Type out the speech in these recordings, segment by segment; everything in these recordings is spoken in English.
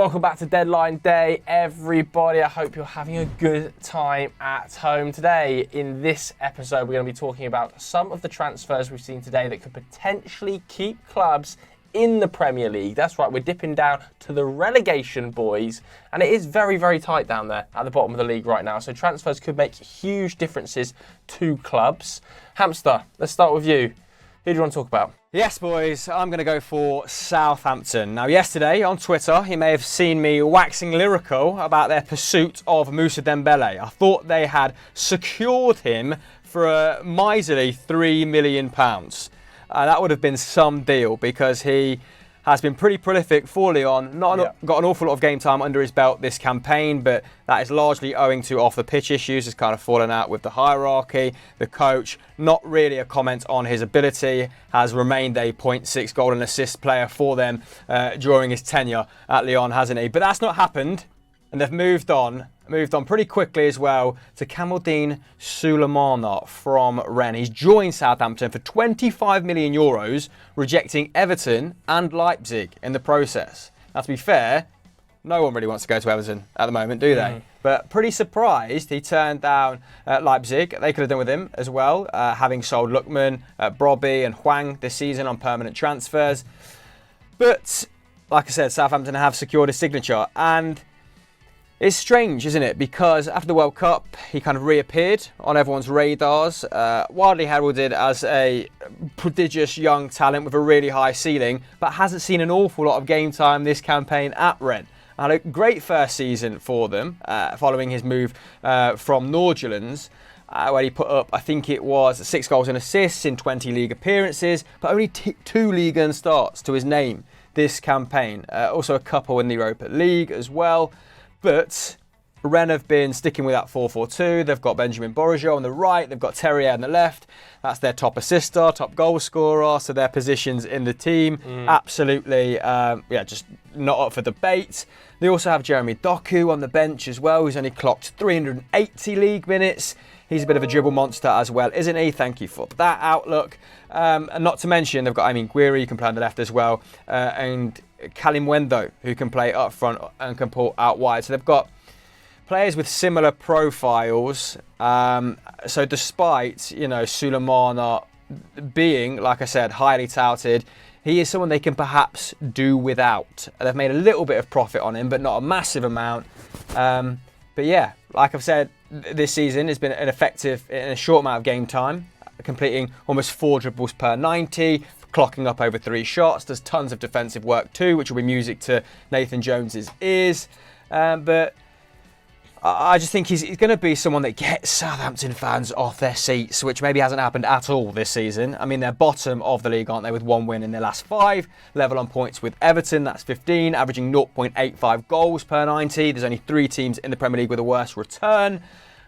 Welcome back to Deadline Day, everybody. I hope you're having a good time at home. Today, in this episode, we're going to be talking about some of the transfers we've seen today that could potentially keep clubs in the Premier League. That's right, we're dipping down to the relegation, boys. And it is very, very tight down there at the bottom of the league right now. So transfers could make huge differences to clubs. Hamster, let's start with you. Who do you want to talk about? Yes, boys, I'm going to go for Southampton. Now, yesterday on Twitter, you may have seen me waxing lyrical about their pursuit of Moussa Dembele. I thought they had secured him for a miserly £3 million. That would have been some deal because he has been pretty prolific for Lyon. Got an awful lot of game time under his belt this campaign, but that is largely owing to off-the-pitch issues. He's kind of fallen out with the hierarchy, the coach. Not really a comment on his ability. Has remained a 0.6 goal and assist player for them during his tenure at Lyon, hasn't he? But that's not happened, and they've moved on pretty quickly as well to Kamaldeen Sulemana from Rennes. He's joined Southampton for €25 million, rejecting Everton and Leipzig in the process. Now, to be fair, no one really wants to go to Everton at the moment, do they? But pretty surprised he turned down Leipzig. They could have done with him as well, having sold Lookman, Brobby and Hwang this season on permanent transfers. But, like I said, Southampton have secured his signature, and it's strange, isn't it? Because after the World Cup, he kind of reappeared on everyone's radars, widely heralded as a prodigious young talent with a really high ceiling, but hasn't seen an awful lot of game time this campaign at Rennes. Had a great first season for them, following his move from Nordsjælland, where he put up, I think it was 6 goals and assists in 20 league appearances, but only 2 Ligue 1 starts to his name this campaign. Also a couple in the Europa League as well. But Rennes have been sticking with that 4-4-2. They've got Benjamin Bourigeaud on the right. They've got Terrier on the left. That's their top assister, top goal scorer. So their positions in the team, absolutely, just not up for debate. They also have Jeremy Doku on the bench as well, who's only clocked 380 league minutes. He's a bit of a dribble monster as well, isn't he? Thank you for that outlook. And not to mention, they've got Guiri, who can play on the left as well, and Kalimwendo, who can play up front and can pull out wide. So they've got players with similar profiles. So despite, Sulemana being, like I said, highly touted, he is someone they can perhaps do without. They've made a little bit of profit on him, but not a massive amount. But yeah, like I've said, this season has been ineffective in a short amount of game time, completing almost 4 dribbles per 90, clocking up over 3 shots. There's tons of defensive work too, which will be music to Nathan Jones's ears. But I just think he's going to be someone that gets Southampton fans off their seats, which maybe hasn't happened at all this season. I mean, they're bottom of the league, aren't they, with 1 win in their last 5. Level on points with Everton, that's 15, averaging 0.85 goals per 90. There's only 3 teams in the Premier League with a worse return.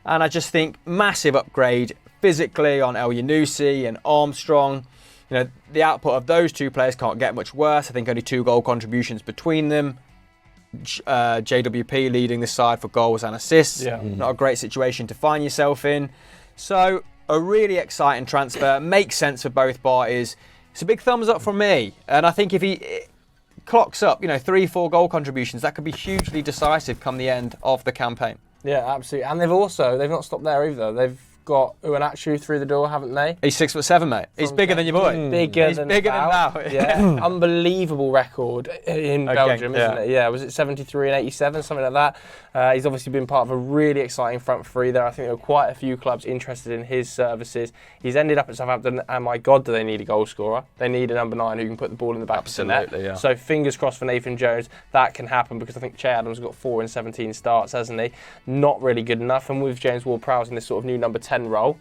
And I just think massive upgrade physically on El Yunusi and Armstrong. The output of those 2 players can't get much worse. I think only 2 goal contributions between them. JWP leading the side for goals and assists. Not a great situation to find yourself in. So a really exciting transfer. Makes sense for both parties. It's a big thumbs up from me. And I think if he clocks up, 3-4 goal contributions, that could be hugely decisive come the end of the campaign. Yeah, absolutely. And they've not stopped there either. They've got Onuachu through the door, haven't they? He's 6'7", mate. He's bigger than your boy. Bigger than now. Yeah, unbelievable record in Belgium, isn't it? Yeah, was it 73 and 87, something like that? He's obviously been part of a really exciting front 3 there. I think there were quite a few clubs interested in his services. He's ended up at Southampton, and my God, do they need a goal scorer? They need a number 9 who can put the ball in the back of the net. Yeah. So fingers crossed for Nathan Jones, that can happen, because I think Che Adams got 4 in 17 starts, hasn't he? Not really good enough. And with James Ward-Prowse in this sort of new number 10 role,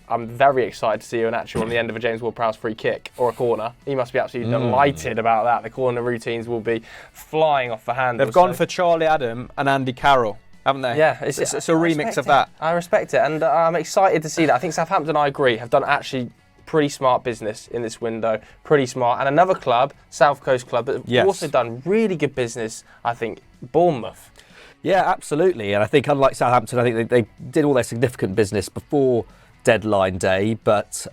I'm very excited to see Onuachu on the end of a James Ward-Prowse free kick or a corner. He must be absolutely delighted about that. The corner routines will be flying off the handle. They've gone for Charlie Adam and Andy Carroll, haven't they? Yeah, it's a remix of that. I respect it, and I'm excited to see that. I think Southampton, I agree, have done actually pretty smart business in this window. Pretty smart. And another club, South Coast club, that have also done really good business, I think, Bournemouth. Yeah, absolutely. And I think, unlike Southampton, I think they did all their significant business before deadline day, but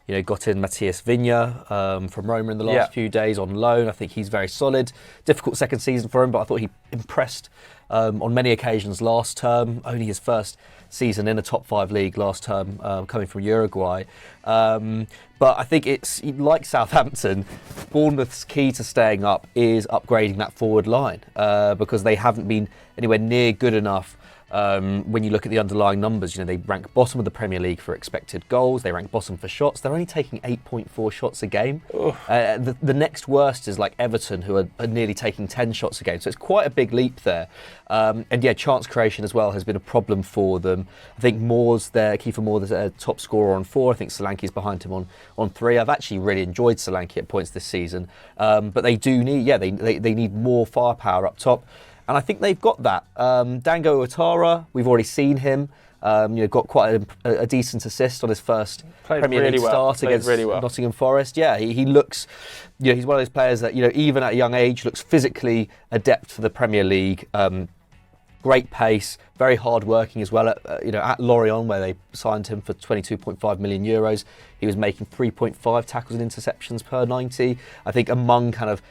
got in Matthias Viña from Roma in the last few days on loan. I think he's very solid. Difficult second season for him, but I thought he impressed on many occasions last term. Only his first season in a top 5 league last term, coming from Uruguay. But I think it's like Southampton, Bournemouth's key to staying up is upgrading that forward line because they haven't been anywhere near good enough. When you look at the underlying numbers, they rank bottom of the Premier League for expected goals. They rank bottom for shots. They're only taking 8.4 shots a game. The next worst is like Everton, who are nearly taking 10 shots a game. So it's quite a big leap there. Chance creation as well has been a problem for them. I think Kiefer Moore's a top scorer on 4. I think Solanke's behind him on 3. I've actually really enjoyed Solanke at points this season. But they do need, they need more firepower up top. And I think they've got that. Dango Ouattara, we've already seen him. Got quite a decent assist on his first Premier League start against Nottingham Forest. Yeah, he looks, he's one of those players that, even at a young age, looks physically adept for the Premier League. Great pace, very hard working as well. At Lorient, where they signed him for €22.5 million, he was making 3.5 tackles and interceptions per 90. I think among kind of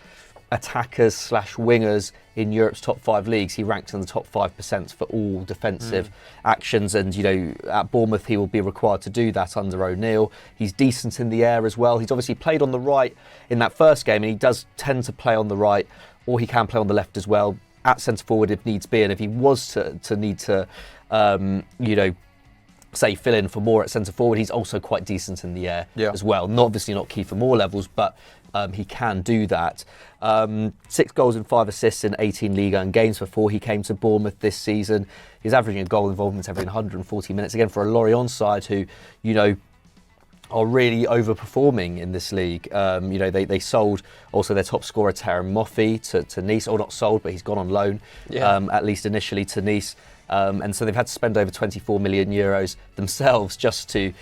attackers / wingers in Europe's top 5 leagues, he ranks in the top 5% for all defensive actions. And, at Bournemouth, he will be required to do that under O'Neill. He's decent in the air as well. He's obviously played on the right in that first game, and he does tend to play on the right, or he can play on the left as well, at centre forward if needs be. And if he was to need to, say fill in for Moore at centre forward, he's also quite decent in the air as well. Obviously not Kiefer Moore levels, but he can do that. 6 goals and 5 assists in 18 Ligue 1 games before he came to Bournemouth this season. He's averaging a goal involvement every 140 minutes. Again, for a Lorient side who, are really overperforming in this league. They sold also their top scorer, Terem Moffi, to Nice. Or not sold, but he's gone on loan, at least initially, to Nice. And so they've had to spend over €24 million themselves just to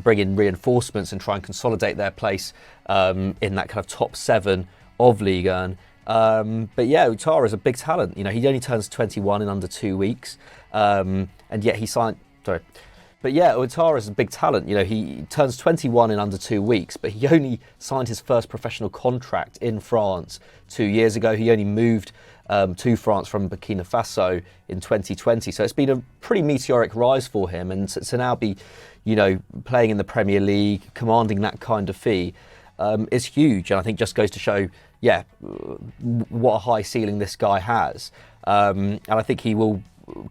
bring in reinforcements and try and consolidate their place in that kind of top 7 of Ligue 1. Ouattara is a big talent. He only turns 21 in under 2 weeks, and yet he signed. Ouattara is a big talent. He turns 21 in under 2 weeks, but he only signed his first professional contract in France 2 years ago. He only moved to France from Burkina Faso in 2020. So it's been a pretty meteoric rise for him, and to now be, playing in the Premier League, commanding that kind of fee, is huge. And I think just goes to show, what a high ceiling this guy has. And I think he will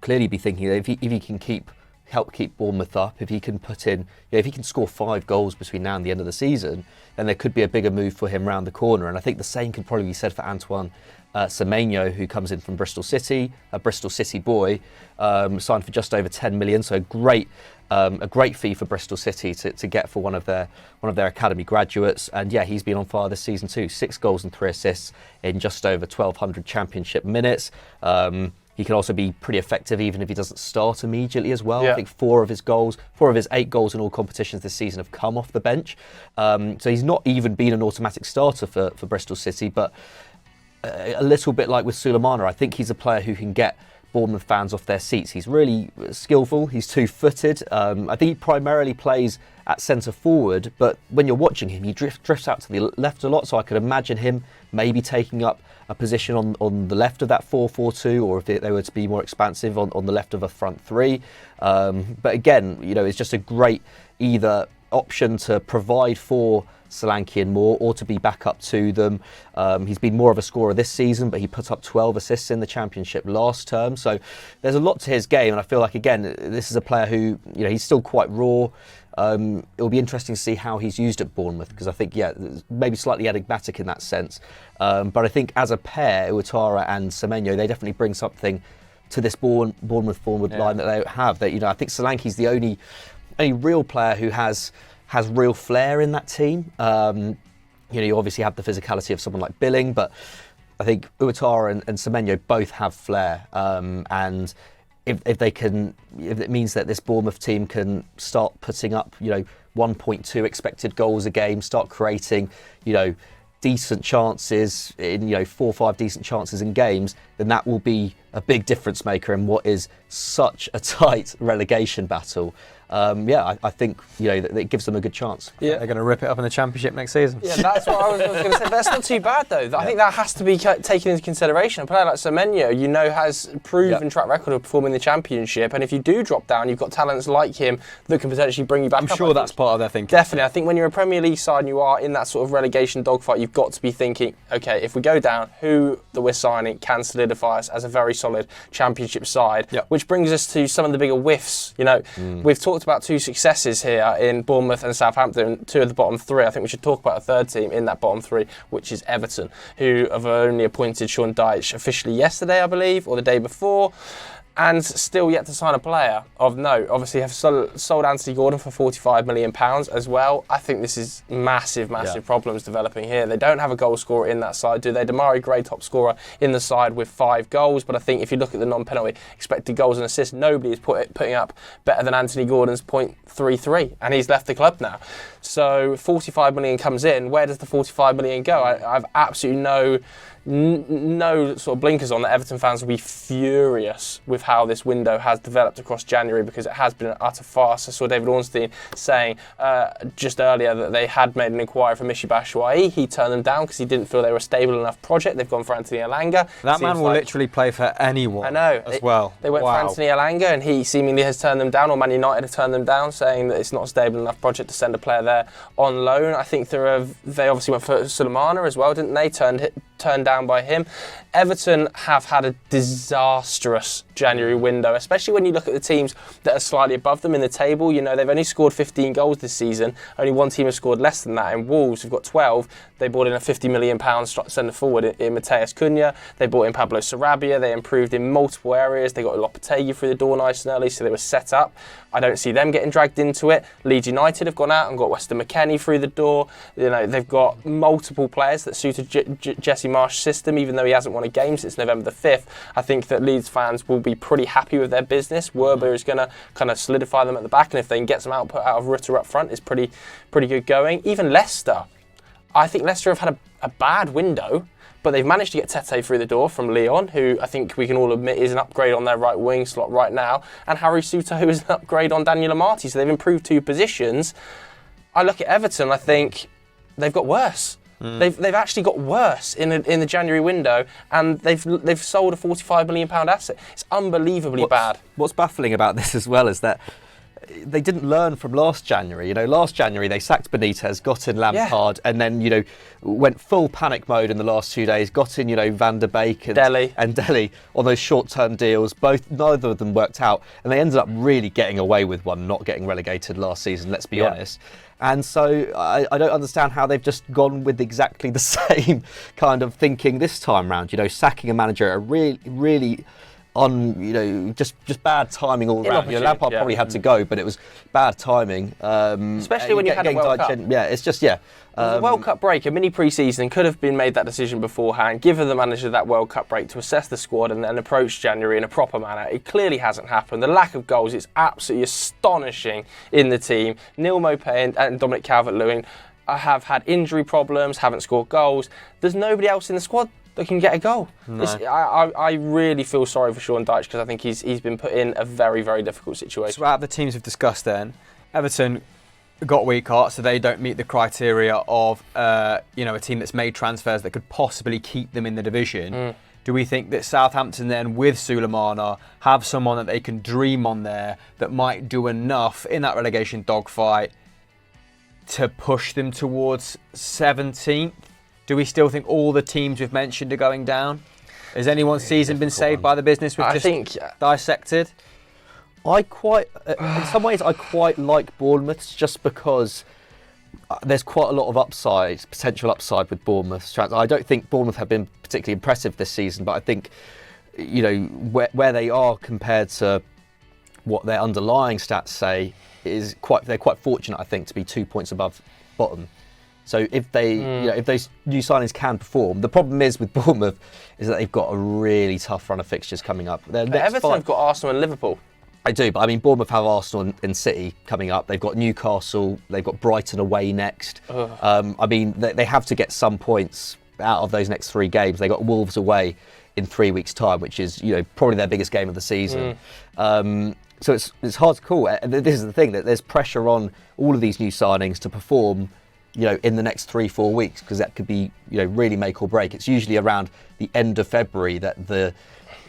clearly be thinking that if he can help keep Bournemouth up, if he can put in, if he can score 5 goals between now and the end of the season, then there could be a bigger move for him round the corner. And I think the same could probably be said for Antoine Semenyo, who comes in from Bristol City, a Bristol City boy, signed for just over 10 million. So a great fee for Bristol City to get for one of their academy graduates. And he's been on fire this season too. 6 goals and 3 assists in just over 1,200 championship minutes. He can also be pretty effective even if he doesn't start immediately as well. I think 4 of his 8 goals in all competitions this season have come off the bench. So he's not even been an automatic starter for Bristol City, but a little bit like with Sulemana, I think he's a player who can get Bournemouth fans off their seats. He's really skillful, he's 2-footed. I think he primarily plays at centre forward, but when you're watching him, he drifts out to the left a lot, so I could imagine him maybe taking up a position on the left of that 4-4-2, or if they were to be more expansive on the left of a front 3. But again, it's just a great either option to provide for Solanke and Moore, or to be back up to them. He's been more of a scorer this season, but he put up 12 assists in the Championship last term. So there's a lot to his game, and I feel like, again, this is a player who, he's still quite raw. It'll be interesting to see how he's used at Bournemouth, because I think, maybe slightly enigmatic in that sense. But I think as a pair, Ouattara and Semenyo, they definitely bring something to this Bournemouth forward line that they don't have. That, I think Solanke's the only real player who has real flair in that team. You obviously have the physicality of someone like Billing, but I think Ouattara and Semenyo both have flair. And if it means that this Bournemouth team can start putting up, 1.2 expected goals a game, start creating, decent chances in, 4 or 5 decent chances in games, then that will be a big difference maker in what is such a tight relegation battle. I think that it gives them a good chance. Yeah, they're going to rip it up in the Championship next season. Yeah, that's what I was going to say. That's not too bad though. I think that has to be taken into consideration. A player like Semenyo, has proven track record of performing in the Championship, and if you do drop down, you've got talents like him that can potentially bring you back up. I'm sure that's part of their thinking. Definitely. I think when you're a Premier League side and you are in that sort of relegation dogfight, you've got to be thinking, okay, if we go down, who that we're signing can solidify us as a very solid Championship side. Yep. Which brings us to some of the bigger whiffs. We've talked about 2 successes here in Bournemouth and Southampton, 2 of the bottom 3. I think we should talk about a third team in that bottom 3, which is Everton, who have only appointed Sean Dyche officially yesterday, I believe, or the day before. And still yet to sign a player of note. Obviously, have sold Anthony Gordon for £45 million as well. I think this is massive problems developing here. They don't have a goal scorer in that side, do they? Damari Gray, top scorer in the side with 5 goals. But I think if you look at the non-penalty expected goals and assists, nobody is putting up better than Anthony Gordon's .33, and he's left the club now. So 45 million comes in. Where does the 45 million go? I've absolutely no sort of blinkers on that. Everton fans will be furious with how this window has developed across January, because it has been an utter farce. I saw David Ornstein saying just earlier that they had made an inquiry for Michy Batshuayi. He turned them down because he didn't feel they were a stable enough project. They've gone for Anthony Elanga. That man will literally play for anyone. I know. As well. They went for Anthony Elanga, and he seemingly has turned them down, or Man United have turned them down, saying that it's not a stable enough project to send a player there on loan. I think they obviously went for Sulemana as well, didn't they? Turned down by him. Everton have had a disastrous January window, especially when you look at the teams that are slightly above them in the table. They've only scored 15 goals this season. Only one team has scored less than that. In Wolves, who've got 12. They brought in a £50 million centre forward in Mateus Cunha. They brought in Pablo Sarabia. They improved in multiple areas. They got Lopetegui through the door nice and early, so they were set up. I don't see them getting dragged into it. Leeds United have gone out and got Weston McKennie through the door. They've got multiple players that suited Jesse Marsh's system, even though he hasn't won a game since November the 5th. I think that Leeds fans will be pretty happy with their business. Werber is going to kind of solidify them at the back, and if they can get some output out of Rutter up front, it's pretty good going. Even Leicester. I think Leicester have had a bad window, but they've managed to get Tete through the door from Lyon, who I think we can all admit is an upgrade on their right wing slot right now, and Harry Souttar, who is an upgrade on Daniel Amati. So they've improved 2 positions. I look at Everton, I think they've got worse. They've actually got worse in the January window, and they've sold a £45 million asset. It's unbelievably bad. What's baffling about this as well is that they didn't learn from last January. Last January they sacked Benitez, got in Lampard, and then went full panic mode in the last 2 days. Got in Van der Beek and Dele on those short-term deals. Neither of them worked out, and they ended up really getting away with one, not getting relegated last season. Let's be honest. And so I don't understand how they've just gone with exactly the same kind of thinking this time round. Sacking a manager at a really just bad timing all around. Lampard probably had to go, but it was bad timing. Especially when you had a World Cup. It's just, the World Cup break, a mini pre-season, could have been made that decision beforehand, given the manager that World Cup break to assess the squad and then approach January in a proper manner. It clearly hasn't happened. The lack of goals is absolutely astonishing in the team. Neil Maupay and Dominic Calvert-Lewin have had injury problems, haven't scored goals. There's nobody else in the squad that can get a goal. No. I really feel sorry for Sean Dyche, because I think he's been put in a very, very difficult situation. So out of the teams we've discussed then, Everton got weak heart, so they don't meet the criteria of a team that's made transfers that could possibly keep them in the division. Do we think that Southampton then, with Sulemana, have someone that they can dream on there that might do enough in that relegation dogfight to push them towards 17th? Do we still think all the teams we've mentioned are going down? Has anyone's season been saved by the business we've dissected? In some ways, I quite like Bournemouth, just because there's quite a lot of potential upside with Bournemouth. I don't think Bournemouth have been particularly impressive this season, but I think, where they are compared to what their underlying stats say, they're quite fortunate, I think, to be 2 points above bottom. So if if those new signings can perform, the problem is with Bournemouth is that they've got a really tough run of fixtures coming up. Everton have got Arsenal and Liverpool. I do, but Bournemouth have Arsenal and City coming up. They've got Newcastle. They've got Brighton away next. They have to get some points out of those next 3 games. They got Wolves away in 3 weeks' time, which is probably their biggest game of the season. So it's hard to call. And this is the thing, that there's pressure on all of these new signings to perform in the next 3-4 weeks, because that could be really make or break. It's usually around the end of February that the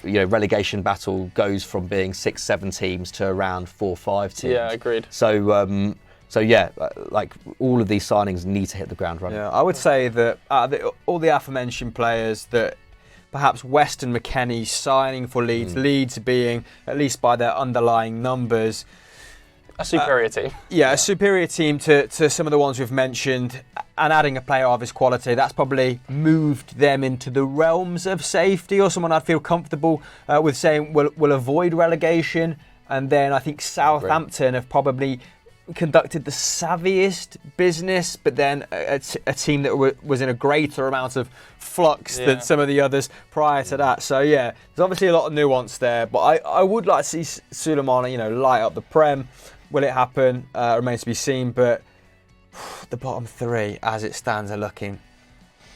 relegation battle goes from being 6-7 teams to around 4-5 teams. Yeah, agreed. So like all of these signings need to hit the ground running. Yeah, I would say that all the aforementioned players, that perhaps Weston, McKennie signing for Leeds, Leeds being, at least by their underlying numbers, a superior team. Yeah, a superior team to some of the ones we've mentioned, and adding a player of his quality, that's probably moved them into the realms of safety, or someone I'd feel comfortable with saying will avoid relegation. And then I think Southampton have probably conducted the savviest business, but then a team that was in a greater amount of flux than some of the others prior to that. So yeah, there's obviously a lot of nuance there, but I would like to see Sulemana, light up the Prem. Will it happen? Remains to be seen, but the bottom three, as it stands, are looking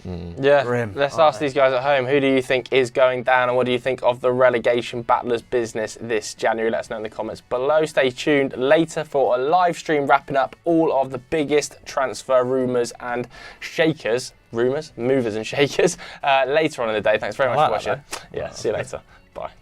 grim. Let's ask these guys at home, who do you think is going down, and what do you think of the relegation battlers' business this January? Let us know in the comments below. Stay tuned later for a live stream wrapping up all of the biggest transfer rumours and shakers. Movers and shakers later on in the day. Thanks very much for watching. Yeah, see you later. Bye.